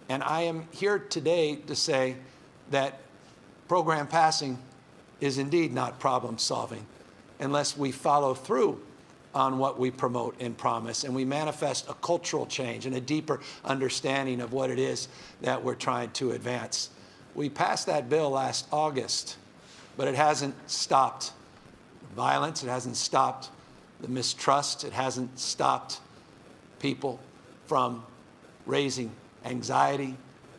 And I am here today to say that program passing is indeed not problem solving unless we follow through on what we promote and promise, and we manifest a cultural change and a deeper understanding of what it is that we're trying to advance. We passed that bill last August, but it hasn't stopped violence, it hasn't stopped the mistrust, it hasn't stopped people from raising anxiety.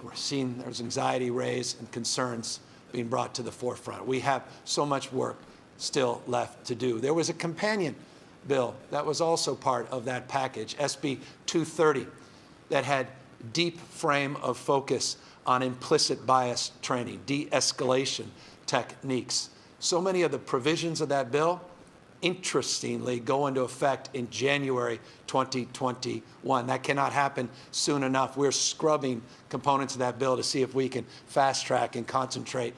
We're seeing there's anxiety raised and concerns being brought to the forefront. We have so much work still left to do. There was a companion bill that was also part of that package, SB 230, that had deep frame of focus on implicit bias training, de-escalation techniques. So many of the provisions of that bill, interestingly, go into effect in January 2021. That cannot happen soon enough. We're scrubbing components of that bill to see if we can fast track and concentrate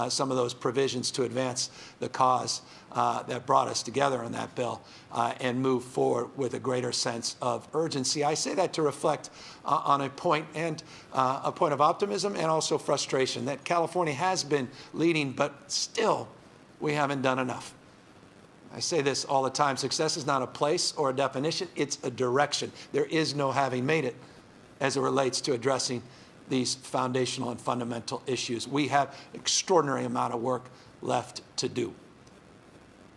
some of those provisions to advance the cause that brought us together on that bill and move forward with a greater sense of urgency. I say that to reflect on a point of optimism and also frustration that California has been leading, but still we haven't done enough. I say this all the time, success is not a place or a definition, it's a direction. There is no having made it as it relates to addressing these foundational and fundamental issues. We have extraordinary amount of work left to do.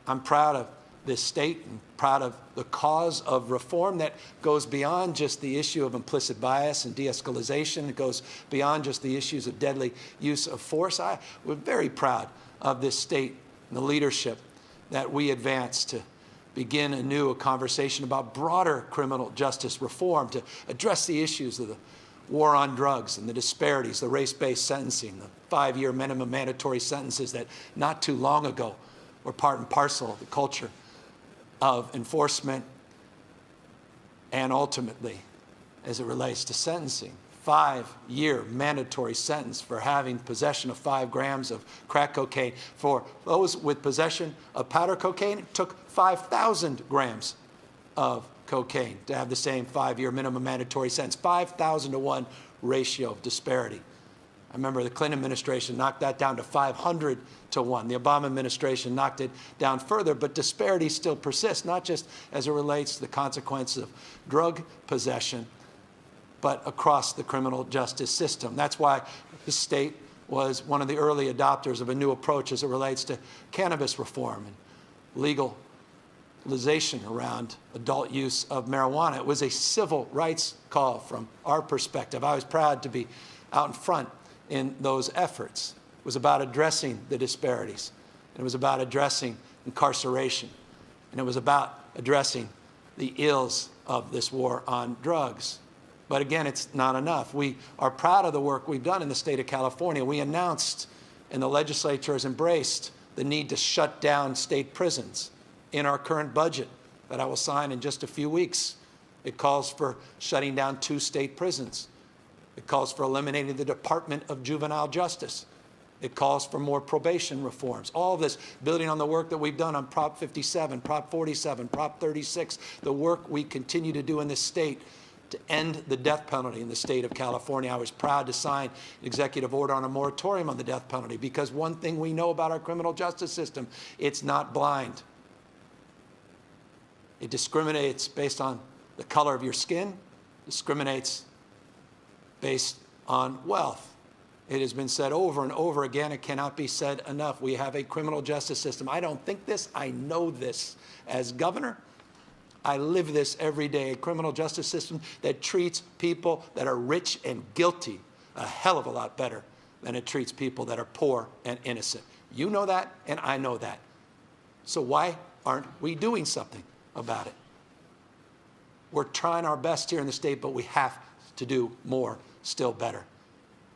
I'm proud of this state and proud of the cause of reform that goes beyond just the issue of implicit bias and de-escalation. It goes beyond just the issues of deadly use of force. We're very proud of this state and the leadership that we advance to begin anew a conversation about broader criminal justice reform to address the issues of the war on drugs and the disparities, the race-based sentencing, the 5-year minimum mandatory sentences that not too long ago were part and parcel of the culture of enforcement, and ultimately, as it relates to sentencing, 5-year mandatory sentence for having possession of 5 grams of crack cocaine. For those with possession of powder cocaine, it took 5,000 grams of cocaine to have the same 5-year minimum mandatory sentence. 5,000 to 1 ratio of disparity. I remember the Clinton administration knocked that down to 500 to 1. The Obama administration knocked it down further, but disparities still persist, not just as it relates to the consequences of drug possession, but across the criminal justice system. That's why the state was one of the early adopters of a new approach as it relates to cannabis reform and legalization around adult use of marijuana. It was a civil rights call from our perspective. I was proud to be out in front in those efforts. It was about addressing the disparities. It was about addressing incarceration. And it was about addressing the ills of this war on drugs. But again, it's not enough. We are proud of the work we've done in the state of California. We announced, and the legislature has embraced, the need to shut down state prisons in our current budget that I will sign in just a few weeks. It calls for shutting down 2 state prisons. It calls for eliminating the Department of Juvenile Justice. It calls for more probation reforms. All of this building on the work that we've done on Prop 57, Prop 47, Prop 36, the work we continue to do in this state to end the death penalty in the state of California. I was proud to sign an executive order on a moratorium on the death penalty because one thing we know about our criminal justice system, it's not blind. It discriminates based on the color of your skin, discriminates based on wealth. It has been said over and over again. It cannot be said enough. We have a criminal justice system. I don't think this. I know this. As governor, I live this every day. A criminal justice system that treats people that are rich and guilty a hell of a lot better than it treats people that are poor and innocent. You know that, and I know that. So why aren't we doing something about it? We're trying our best here in the state, but we have to do more, still better.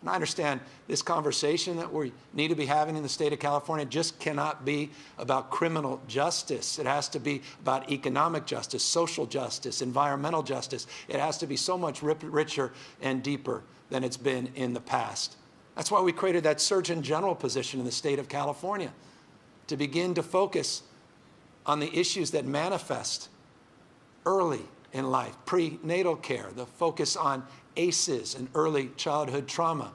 And I understand this conversation that we need to be having in the state of California just cannot be about criminal justice. It has to be about economic justice, social justice, environmental justice. It has to be so much richer and deeper than it's been in the past. That's why we created that Surgeon General position in the state of California, to begin to focus on the issues that manifest early in life, prenatal care, the focus on ACEs and early childhood trauma,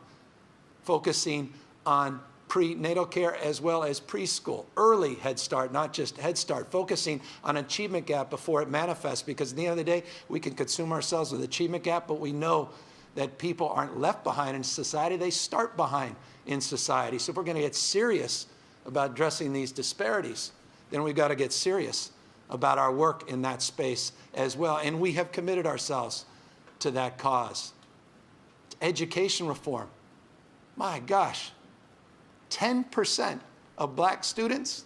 focusing on prenatal care as well as preschool, early Head Start, not just Head Start, focusing on achievement gap before it manifests, because at the end of the day, we can consume ourselves with achievement gap, but we know that people aren't left behind in society, they start behind in society. So if we're going to get serious about addressing these disparities, then we've got to get serious about our work in that space as well. And we have committed ourselves to that cause. Education reform. My gosh, 10% of black students,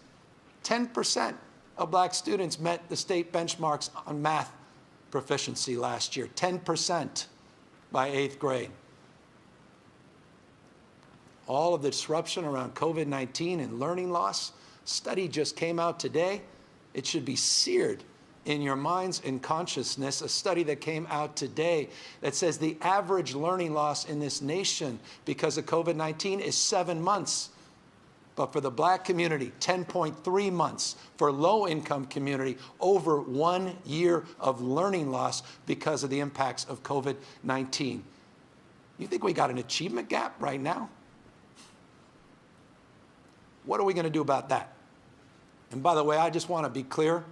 10% of black students met the state benchmarks on math proficiency last year, 10% by 8th grade. All of the disruption around COVID-19 and learning loss, study just came out today. It should be seared in your minds and consciousness, a study that came out today that says the average learning loss in this nation because of COVID-19 is 7 months. But for the black community, 10.3 months. For low-income community, over 1 year of learning loss because of the impacts of COVID-19. You think we got an achievement gap right now? What are we going to do about that? And by the way, I just want to be clear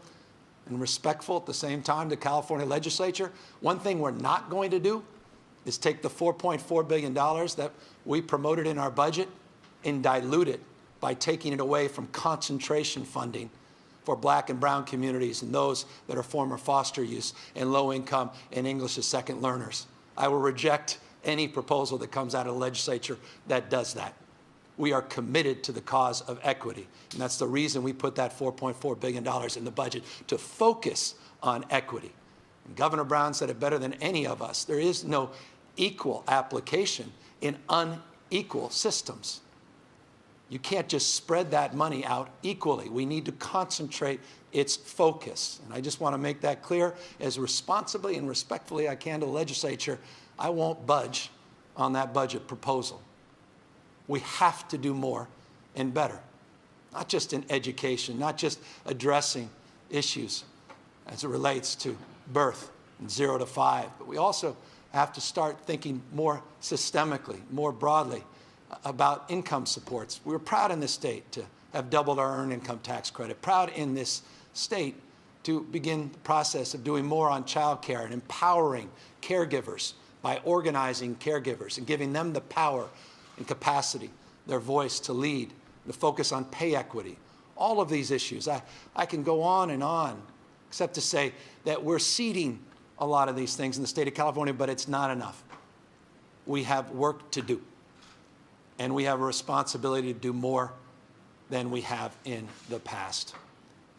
and respectful at the same time to the California legislature. One thing we're not going to do is take the $4.4 billion that we promoted in our budget and dilute it by taking it away from concentration funding for black and brown communities and those that are former foster youth and low income and English as second learners. I will reject any proposal that comes out of the legislature that does that. We are committed to the cause of equity, and that's the reason we put that $4.4 billion in the budget, to focus on equity. And Governor Brown said it better than any of us. There is no equal application in unequal systems. You can't just spread that money out equally. We need to concentrate its focus. And I just want to make that clear as responsibly and respectfully I can to the legislature. I won't budge on that budget proposal. We have to do more and better, not just in education, not just addressing issues as it relates to birth and 0 to 5, but we also have to start thinking more systemically, more broadly about income supports. We're proud in this state to have doubled our earned income tax credit, proud in this state to begin the process of doing more on child care and empowering caregivers by organizing caregivers and giving them the power and capacity, their voice to lead, the focus on pay equity. All of these issues, I can go on, except to say that we're seeding a lot of these things in the state of California, but it's not enough. We have work to do, and we have a responsibility to do more than we have in the past.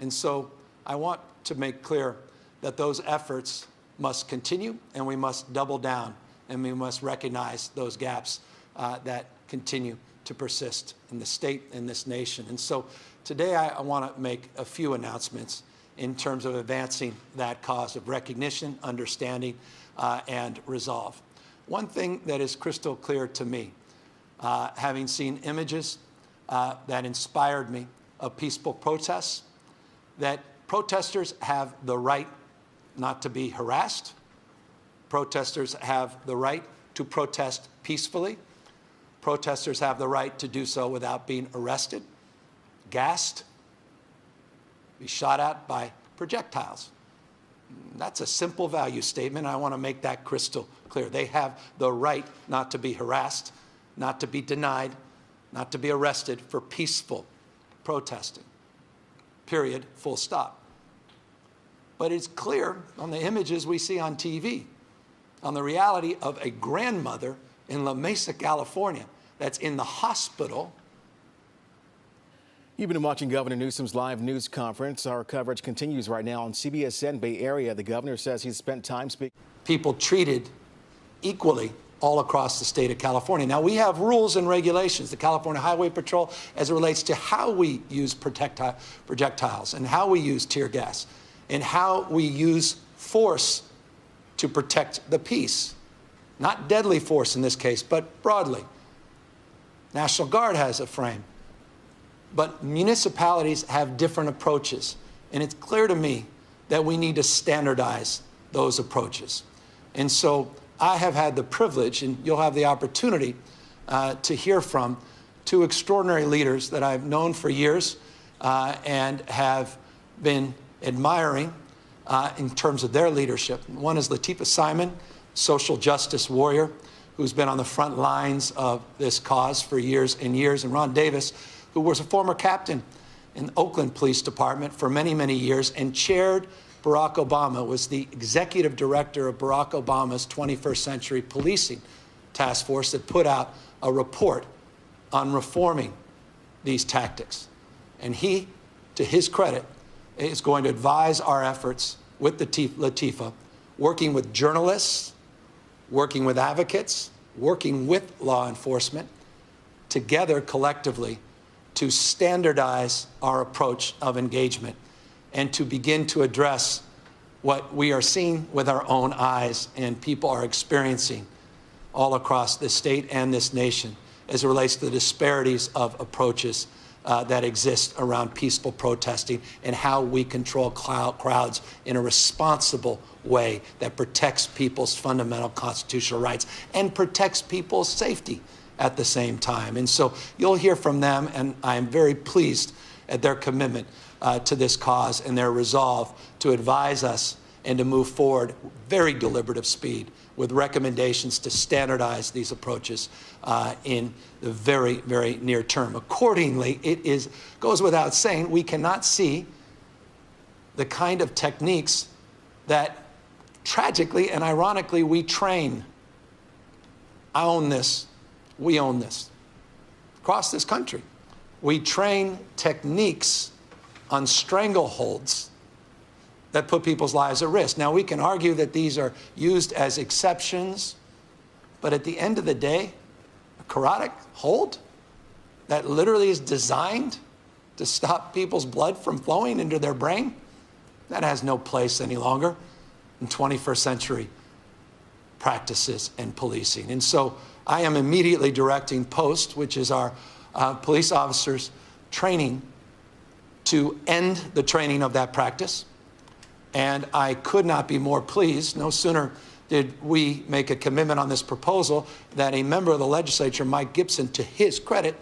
And so I want to make clear that those efforts must continue, and we must double down, and we must recognize those gaps that continue to persist in the state and this nation. And so today I want to make a few announcements in terms of advancing that cause of recognition, understanding, and resolve. One thing that is crystal clear to me, having seen images that inspired me of peaceful protests, that protesters have the right not to be harassed. Protesters have the right to protest peacefully. Protesters have the right to do so without being arrested, gassed, be shot at by projectiles. That's a simple value statement. I want to make that crystal clear. They have the right not to be harassed, not to be denied, not to be arrested for peaceful protesting. Period, full stop. But it's clear on the images we see on TV, on the reality of a grandmother in La Mesa, California, that's in the hospital. You've been watching Governor Newsom's live news conference. Our coverage continues right now on CBSN Bay Area. The governor says he's spent time speaking. People treated equally all across the state of California. Now, we have rules and regulations, the California Highway Patrol, as it relates to how we use projectiles and how we use tear gas and how we use force to protect the peace. Not deadly force in this case, but broadly. National Guard has a frame. But municipalities have different approaches. And it's clear to me that we need to standardize those approaches. And so I have had the privilege, and you'll have the opportunity to hear from two extraordinary leaders that I've known for years and have been admiring in terms of their leadership. One is Lateefah Simon, social justice warrior, who's been on the front lines of this cause for years and years, and Ron Davis, who was a former captain in the Oakland Police Department for many, many years and chaired Barack Obama, was the executive director of Barack Obama's 21st Century Policing Task Force that put out a report on reforming these tactics. And he, to his credit, is going to advise our efforts with Lateefah, working with journalists, working with advocates, working with law enforcement, together collectively to standardize our approach of engagement and to begin to address what we are seeing with our own eyes and people are experiencing all across this state and this nation as it relates to the disparities of approaches that exist around peaceful protesting and how we control crowds in a responsible way that protects people's fundamental constitutional rights and protects people's safety at the same time. And so you'll hear from them, and I am very pleased at their commitment to this cause and their resolve to advise us and to move forward very deliberative speed with recommendations to standardize these approaches in the very, very near term. Accordingly, it goes without saying, we cannot see the kind of techniques that tragically and ironically we train. I own this. We own this. Across this country, we train techniques on strangleholds that put people's lives at risk. Now, we can argue that these are used as exceptions, but at the end of the day, a carotid hold that literally is designed to stop people's blood from flowing into their brain, that has no place any longer in 21st century practices and policing. And so I am immediately directing POST, which is our police officers training, to end the training of that practice. And I could not be more pleased. No sooner did we make a commitment on this proposal that a member of the legislature, Mike Gibson, to his credit,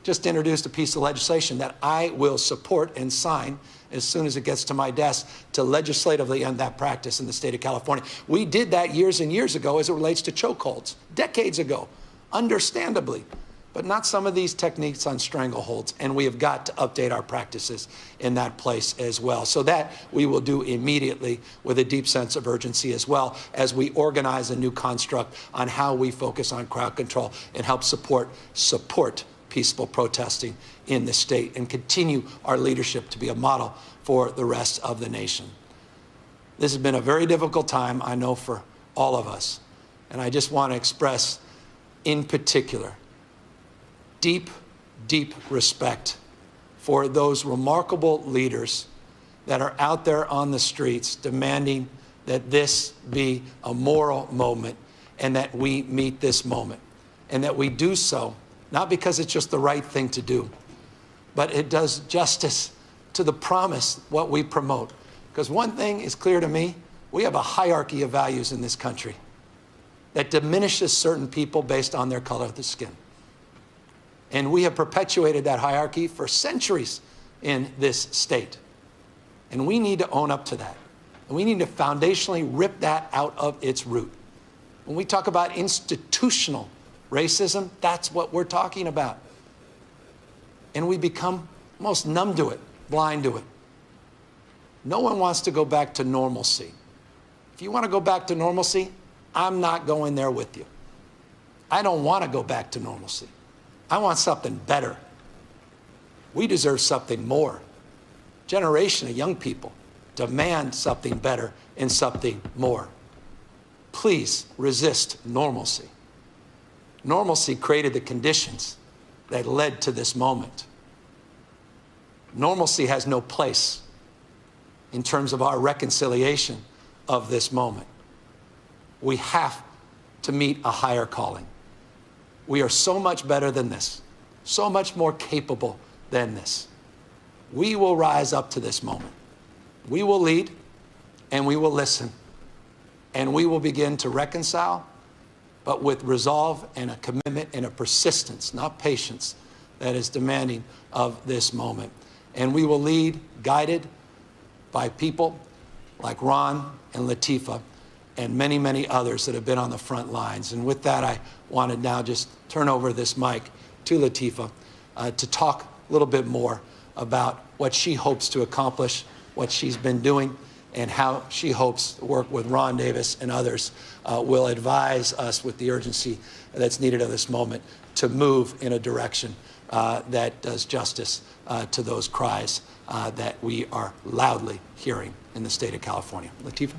just introduced a piece of legislation that I will support and sign as soon as it gets to my desk to legislatively end that practice in the state of California. We did that years and years ago as it relates to chokeholds, decades ago, understandably, but not some of these techniques on strangleholds. And we have got to update our practices in that place as well. So that we will do immediately with a deep sense of urgency, as well as we organize a new construct on how we focus on crowd control and help support peaceful protesting in the state and continue our leadership to be a model for the rest of the nation. This has been a very difficult time, I know, for all of us. And I just want to express, in particular, deep, deep respect for those remarkable leaders that are out there on the streets demanding that this be a moral moment and that we meet this moment and that we do so not because it's just the right thing to do, but it does justice to the promise, what we promote. Because one thing is clear to me, we have a hierarchy of values in this country that diminishes certain people based on their color of the skin. And we have perpetuated that hierarchy for centuries in this state. And we need to own up to that. And we need to foundationally rip that out of its root. When we talk about institutional racism, that's what we're talking about. And we become almost numb to it, blind to it. No one wants to go back to normalcy. If you want to go back to normalcy, I'm not going there with you. I don't want to go back to normalcy. I want something better. We deserve something more. Generation of young people demand something better and something more. Please resist normalcy. Normalcy created the conditions that led to this moment. Normalcy has no place in terms of our reconciliation of this moment. We have to meet a higher calling. We are so much better than this, so much more capable than this. We will rise up to this moment. We will lead and we will listen and we will begin to reconcile, but with resolve and a commitment and a persistence, not patience, that is demanding of this moment. And we will lead, guided by people like Ron and Latifah and many, many others that have been on the front lines. And with that, I want to now just turn over this mic to Latifah to talk a little bit more about what she hopes to accomplish, what she's been doing, and how she hopes to work with Ron Davis and others will advise us with the urgency that's needed at this moment to move in a direction that does justice to those cries that we are loudly hearing in the state of California. Latifah?